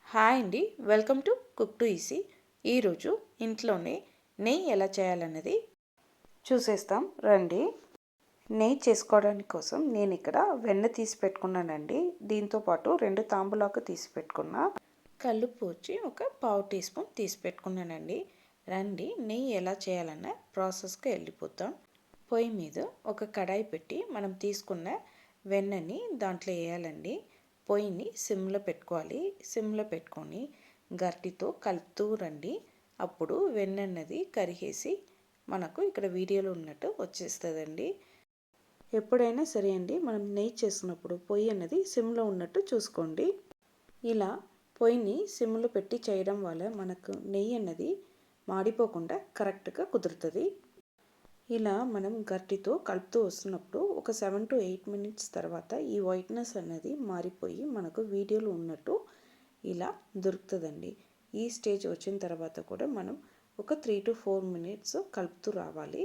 Hi అండి, welcome to cook to easy. ఈరోజు ఇంట్లోనే నెయ్యి ఎలా చేయాలన్నది చూసేస్తాం రండి. నెయ్యి చేసుకోవడానికి కోసం నేను ఇక్కడ వెన్న తీసి పెట్టుకున్నానండి. దీంతోపాటు 2 తాంబూలాకు తీసి పెట్టుకున్నా. కల్లుప్పు వచ్చి ఒక పావు టీ స్పూన్ తీసి పెట్టుకున్నానండి. రండి నెయ్యి ఎలా చేయాలన్న ప్రాసెస్కి వెళ్ళిపోతాం. పొయ్యి మీద ఒక కడాయి పెట్టి మనం తీసుకున్న వెన్నని దాంట్లో వేయాలండి. పొయ్యిని సిమ్లో పెట్టుకోవాలి. సిమ్లో పెట్టుకొని గరిటెతో కలుపుతూ రండి. అప్పుడు వెన్న అన్నది కరిగేసి మనకు ఇక్కడ వీడియోలో ఉన్నట్టు వచ్చేస్తుందండి. ఎప్పుడైనా సరే అండి, మనం నెయ్యి చేస్తున్నప్పుడు పొయ్యి అన్నది సిమ్లో ఉన్నట్టు చూసుకోండి. ఇలా పొయ్యిని సిమ్లో పెట్టి చేయడం వల్ల మనకు నెయ్యి అన్నది మాడిపోకుండా కరెక్ట్గా కుదురుతుంది. ఇలా మనం గరిటెతో కలుపుతూ వస్తున్నప్పుడు ఒక 7 to 8 మినిట్స్ తర్వాత ఈ వైట్నెస్ అనేది మారిపోయి మనకు వీడియోలో ఉన్నట్టు ఇలా దొరుకుతుందండి. ఈ స్టేజ్ వచ్చిన తర్వాత కూడా మనం ఒక 3 to 4 మినిట్స్ కలుపుతూ రావాలి.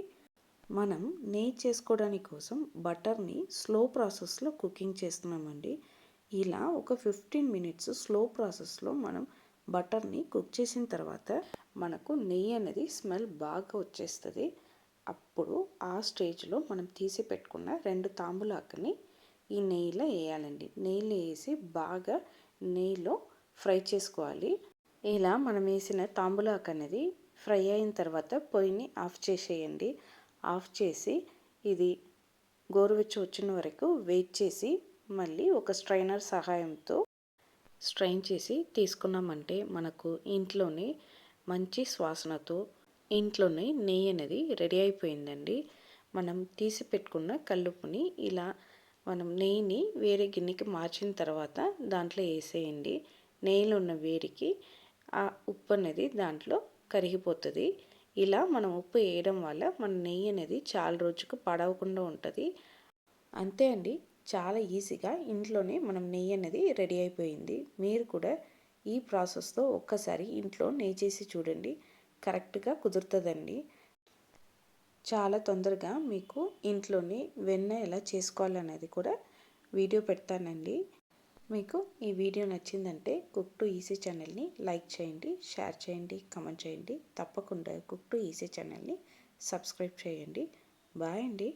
మనం నెయ్యి చేసుకోవడానికి కోసం బటర్ని స్లో ప్రాసెస్లో కుకింగ్ చేస్తున్నామండి. ఇలా ఒక 15 మినిట్స్ స్లో ప్రాసెస్లో మనం బటర్ని కుక్ చేసిన తర్వాత మనకు నెయ్యి అనేది స్మెల్ బాగా వచ్చేస్తుంది. అప్పుడు ఆ స్టేజ్లో మనం తీసి పెట్టుకున్న 2 తాంబూలాకుని ఈ నెయ్యిలో వేయాలండి. నెయ్యిలో వేసి బాగా నెయ్యిలో ఫ్రై చేసుకోవాలి. ఇలా మనం వేసిన తాంబూలాకు అనేది ఫ్రై అయిన తర్వాత పొయ్యిని ఆఫ్ చేసేయండి. ఆఫ్ చేసి ఇది గోరువెచ్చ వచ్చిన వరకు వెయిట్ చేసి మళ్ళీ ఒక స్ట్రైనర్ సహాయంతో స్ట్రైన్ చేసి తీసుకున్నామంటే మనకు ఇంట్లోనే మంచి సువాసనతో ఇంట్లోనే నెయ్యి అనేది రెడీ అయిపోయిందండి. మనం తీసి పెట్టుకున్న కల్లుప్పుని ఇలా మనం నెయ్యిని వేరే గిన్నెకి మార్చిన తర్వాత దాంట్లో వేసేయండి. నెయ్యిలో ఉన్న వేడికి ఆ ఉప్పు అనేది దాంట్లో కరిగిపోతుంది. ఇలా మనం ఉప్పు వేయడం వల్ల మన నెయ్యి అనేది చాలా రోజుకు పాడవకుండా ఉంటుంది. అంతే అండి, చాలా ఈజీగా ఇంట్లోనే మనం నెయ్యి అనేది రెడీ అయిపోయింది. మీరు కూడా ఈ ప్రాసెస్తో ఒక్కసారి ఇంట్లో నెయ్యి చేసి చూడండి, కరెక్ట్గా కుదురుతుందండి. చాలా తొందరగా మీకు ఇంట్లోనే వెన్న ఎలా చేసుకోవాలనేది కూడా వీడియో పెడతానండి. మీకు ఈ వీడియో నచ్చిందంటే కుక్ టు ఈజీ ఛానల్ని లైక్ చేయండి, షేర్ చేయండి, కమెంట్ చేయండి. తప్పకుండా కుక్ టు ఈజీ ఛానల్ని సబ్స్క్రైబ్ చేయండి. బాయ్ అండి.